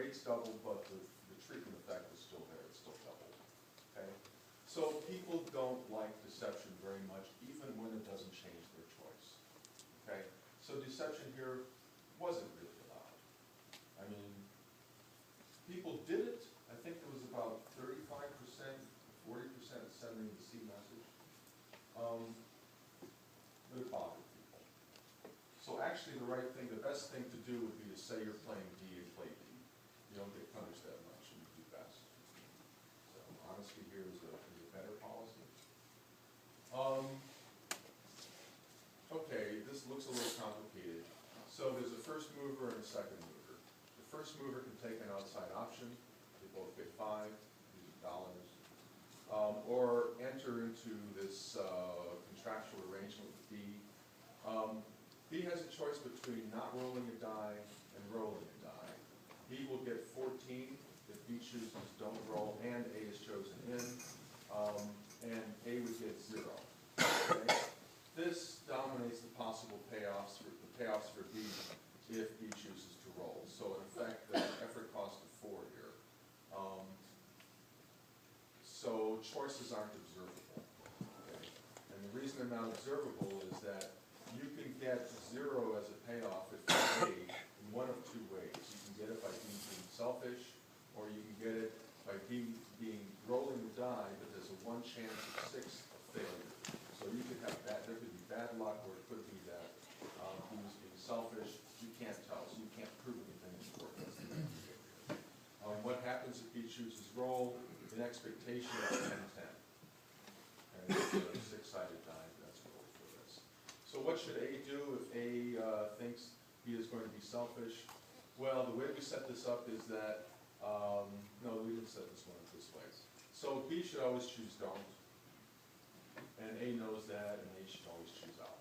rates doubled, but the treatment effect is still there, it's still doubled. Okay? So people don't like deception very much, even when it doesn't change their choice. Okay? So deception here wasn't really allowed. I mean, people did it. I think it was about 35%, 40% sending the C message. But it bothered people. So actually the right thing, the best thing to do would be to say you're playing D and play D. You don't get punished that much and you do best. So honesty here is a better policy. Okay, this looks a little complicated. So there's a first mover and a second mover. The first mover can take an outside option. They both get 5, these are dollars. Or enter into this contractual arrangement with B. B has a choice between not rolling a die and rolling a die. B will get 14 if B chooses don't roll and A is chosen in, and A would get 0. Okay? This dominates the possible payoffs for B if B chooses to roll. So in effect, the effort cost of 4 here. So choices aren't observable. Okay? And the reason they're not observable is that you can get 0 as a payoff if you A in one of 2 ways. You can get it by B being selfish, or you can get it by B being rolling the die, but there's a 1 chance of 6 of failure. So you could have bad, there could be bad luck, or it could be that he was being selfish. You can't tell, so you can't prove anything important. What happens if he chooses roll? An expectation of 10-10. And it's a 6-sided die, that's rolled for this. So what should A do if A thinks he is going to be selfish? Well, the way we set this up is that, no, we didn't set this one up this way. So B should always choose don't. And A knows that, and A should always choose out.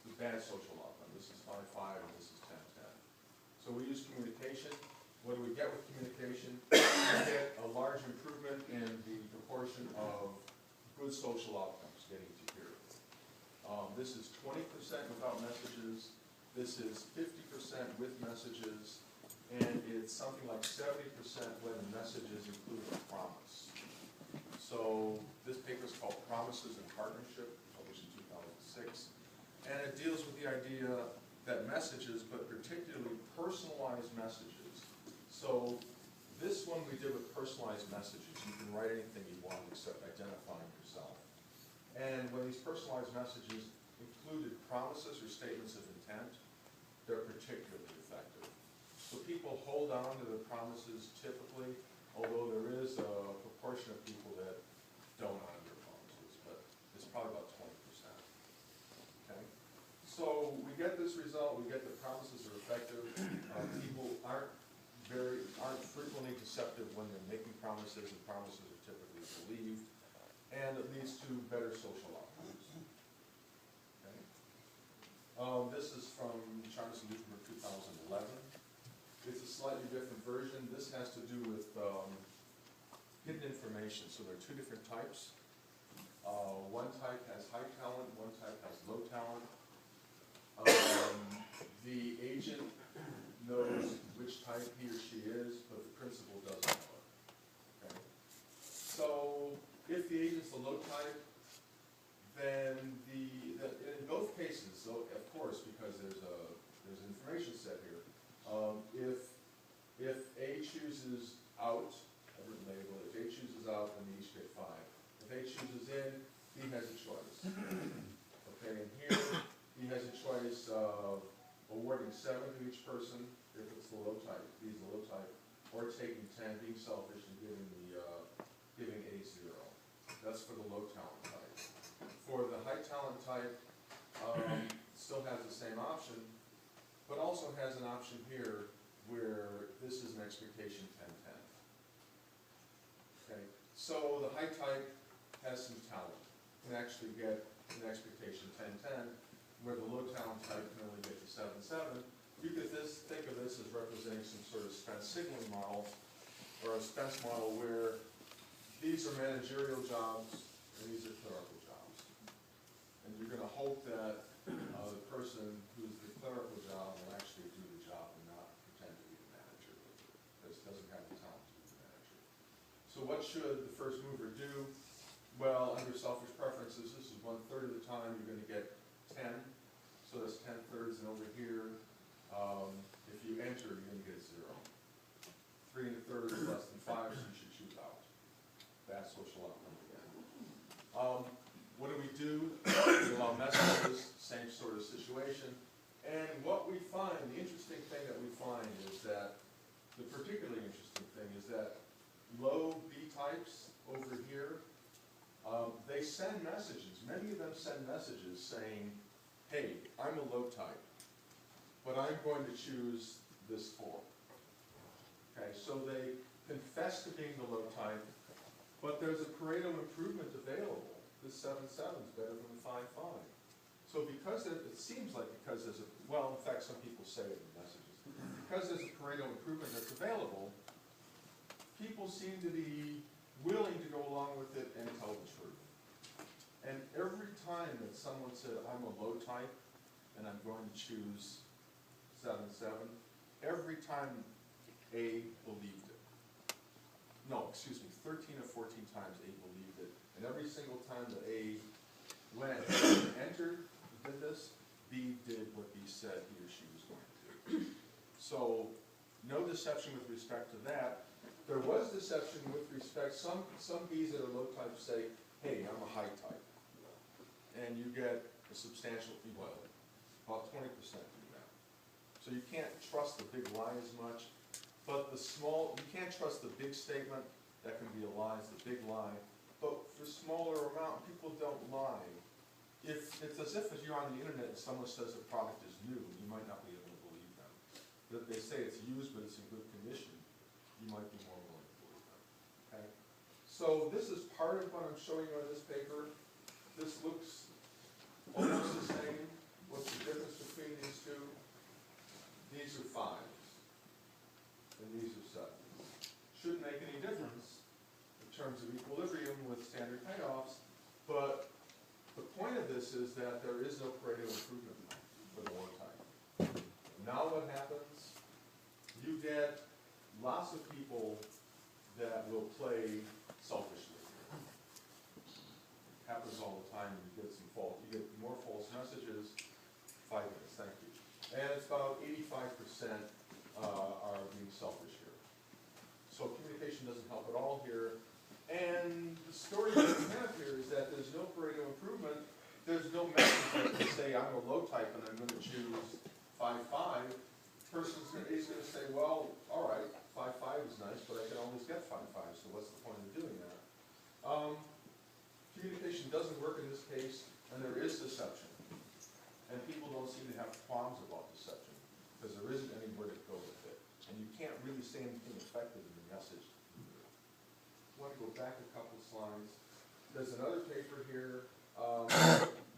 The bad social outcome. This is 5-5, and this is 10-10. So we use communication. What do we get with communication? We get a large improvement in the proportion of good social outcomes getting to here. This is 20% without messages. This is 50% with messages. And it's something like 70% when the messages include a promise. So this paper is called Promises in Partnership, published in 2006. And it deals with the idea that messages, but particularly personalized messages. So this one we did with personalized messages. You can write anything you want except identifying yourself. And when these personalized messages included promises or statements of intent, they're particularly effective. So people hold on to their promises typically, although there is a proportion of people that don't honor their promises, but it's probably about 20%. Okay? So we get this result, we get that promises are effective. People aren't frequently deceptive when they're making promises, and promises are typically believed, and it leads to better social outcomes. Okay? This is from Charles and Lukeman 2011. It's a slightly different version. This has to do with hidden information. So there are 2 different types. One type has high talent, one type has low talent. The agent knows which type he or she is, but the principal doesn't know it. Okay? So if the agent's the low type, then in both cases, so of course, because there's an information set here, if A chooses out, I've written label, if A chooses out, then they each get 5. If A chooses in, B has a choice. Okay, and here he has a choice of awarding 7 to each person if it's the low type, B is the low type, or taking 10, being selfish, and giving A 0. That's for the low talent type. For the high talent type, still has the same option, but also has an option here where this is an expectation 10-10. Okay, so the high type has some talent, can actually get an expectation 10-10, where the low talent type can only get to 7-7. You could think of this as representing some sort of Spence signaling model, or a Spence model where these are managerial jobs and these are clerical jobs. And you're going to hope that the person who's the clerical job will actually do the job and not pretend to be the manager. what should the first mover do? Well, under selfish preferences, this is 1/3 of the time, you're gonna get 10, so that's 10/3, and over here, if you enter, you're gonna get 0. 3 1/3 is less than 5, so you should choose out. Bad social outcome again. What do? We allow messages, same sort of situation. And what we find, the interesting thing that we find is that, the particularly interesting thing is that low B types over here, they send messages. Many of them send messages saying, hey, I'm a low type, but I'm going to choose this form. Okay, so they confess to being the low type, but there's a Pareto improvement available. This 7/7 is better than the 5/5. So because it seems like because there's a, well, in fact, some people say it in messages, because there's a Pareto improvement that's available, people seem to be willing to go along with it and tell the truth. And every time that someone said, I'm a low type, and I'm going to choose 7/7, every time A believed it. No, excuse me, 13 or 14 times A believed it, and every single time that A went and entered, did this, B did what B said he or she was going to do. So, no deception with respect to that. There was deception with respect, some Bs that are low type say, hey, I'm a high type. And you get a substantial, well, about 20% do that. So you can't trust the big lie as much, but the small, you can't trust the big statement, that can be a lie, it's the big lie. But for smaller amount, people don't lie. If it's as if you're on the internet and someone says a product is new, you might not be able to believe them. But if they say it's used but it's in good condition, you might be more willing to believe them. Okay? So this is part of what I'm showing you on this paper. This looks almost the same. What's the difference between these two? These are 5s, and these are 7s. Shouldn't make any difference in terms of equilibrium with standard payoffs, but the point of this is that there is no Pareto improvement for the low type. Now what happens? You get lots of people that will play selfishly. Happens all the time. You get you get more false messages. 5 minutes, thank you. And it's about 85% are being selfish here. So communication doesn't help at all here. And the story that we have here is that there's no Pareto improvement. There's no message that can say I'm a low type and I'm going to choose 5/5. Person's going to say, well, all right, 5/5 is nice, but I can always get 5/5. So what's the point of doing that? Communication doesn't work in this case, and there is deception. And people don't seem to have qualms about deception because there isn't anywhere to go with it, and you can't really say anything effective in the message either. I want to go back a couple slides. There's another paper here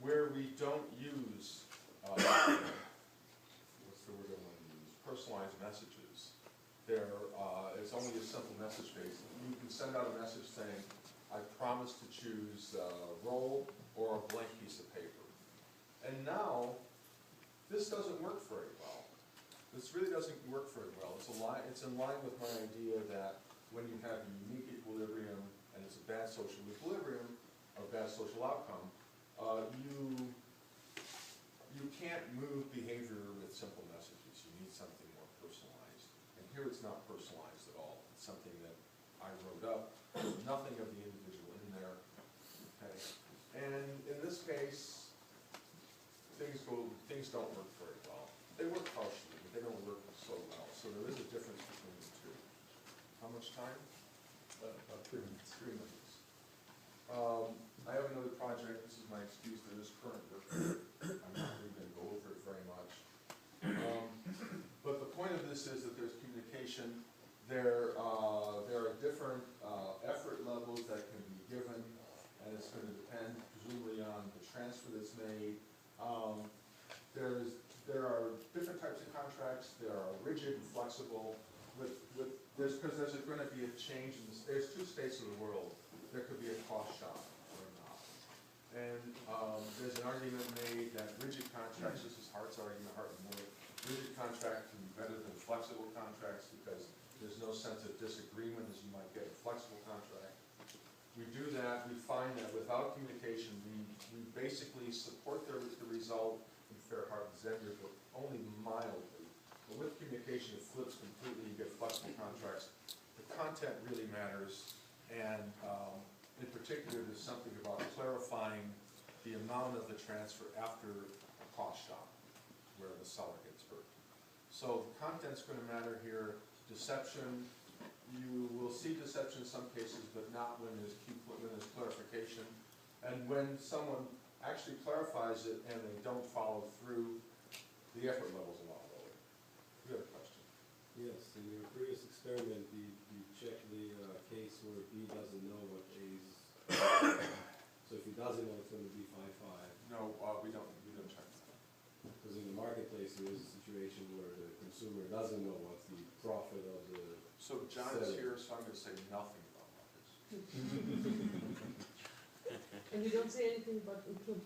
where we don't use, what's the word I want to use? Personalized messages. It's only a simple message base. You can send out a message saying, I promise to choose roll or a blank piece of paper. And now, this doesn't work very well. This really doesn't work very well. It's in line with my idea that when you have a unique equilibrium and it's a bad social equilibrium, or bad social outcome, you can't move behavior with simple messages. You need something more personalized. And here it's not personalized at all. It's something that I wrote up. There's nothing of the individual in there. Okay. And in this case, things don't work very well. They work partially, but they don't work so well. So there is a difference between the two. How much time? About 3 minutes. 3 minutes. I have another project. This is my excuse. There is current work. I'm not really going to go over it very much. But the point of this is that there's communication. There are different effort levels that can be given, and it's going to depend presumably on the transfer that's made. There are different types of contracts. There are rigid and flexible. Because there's going to be a change in this. There's 2 states of the world. There could be a cost shock or not. And there's an argument made that rigid contracts, this is Hart's argument, Hart and Moore, rigid contracts can be better than flexible contracts because there's no sense of disagreement as you might get in flexible contracts. We do that, we find that without communication, we basically support the result in fair harbor Xender, but only mildly. But with communication, it flips completely, you get flexible contracts. The content really matters, and in particular, there's something about clarifying the amount of the transfer after a cost shock, where the seller gets hurt. So the content's going to matter here. Deception, you will see deception in some cases, but not when there's clarification. And when someone actually clarifies it and they don't follow through, the effort level's a lot lower. You have a question? Yes, in your previous experiment, you checked the case where B doesn't know what A's. So if he doesn't know, it's going to be 5-5. No, we don't check that. Because in the marketplace, there is a situation where the consumer doesn't know what's the profit of the. So John is here, so I'm going to say nothing about markets. And you don't say anything about incomplete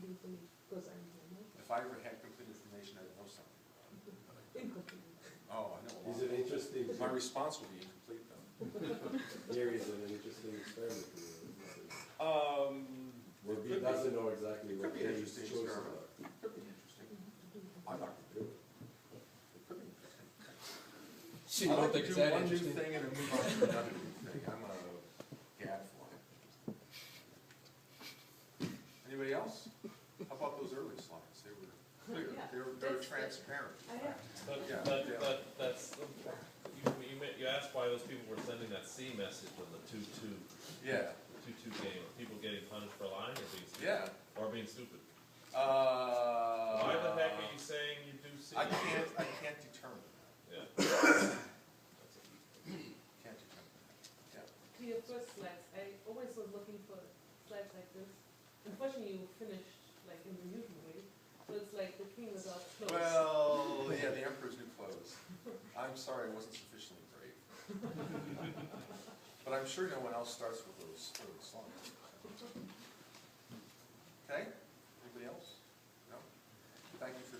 information, because I know. If I ever had complete information, I'd know something about it. Incomplete. Oh, I know. Is it interesting? My response will be incomplete though. Here is an interesting experiment. Where B Could be. doesn't know exactly It what could be an A's interesting choices experiment. are. Could be interesting. I'm not going to do it. It could be interesting. So you I don't like think to it's do that one new interesting? thing and then move on to another new thing. I'm a gadfly. Anybody else? How about those early slides? They were clear. Yeah, They were that's- transparent. I have, You asked why those people were sending that C message on the 2-2 Yeah. game. Are people getting punished for lying or being stupid? Yeah. Or being stupid? Why the heck are you saying you do C? I can't determine that. Yeah. Can't determine that. Yeah. to your first slides, I always was looking for slides like this. Unfortunately, you finished like in the Newton way, so it's like the king without clothes. Well, yeah, the emperor's new clothes. I'm sorry, I wasn't sufficiently brave. But I'm sure no one else starts with those slides. Okay? Anybody else? No? Thank you for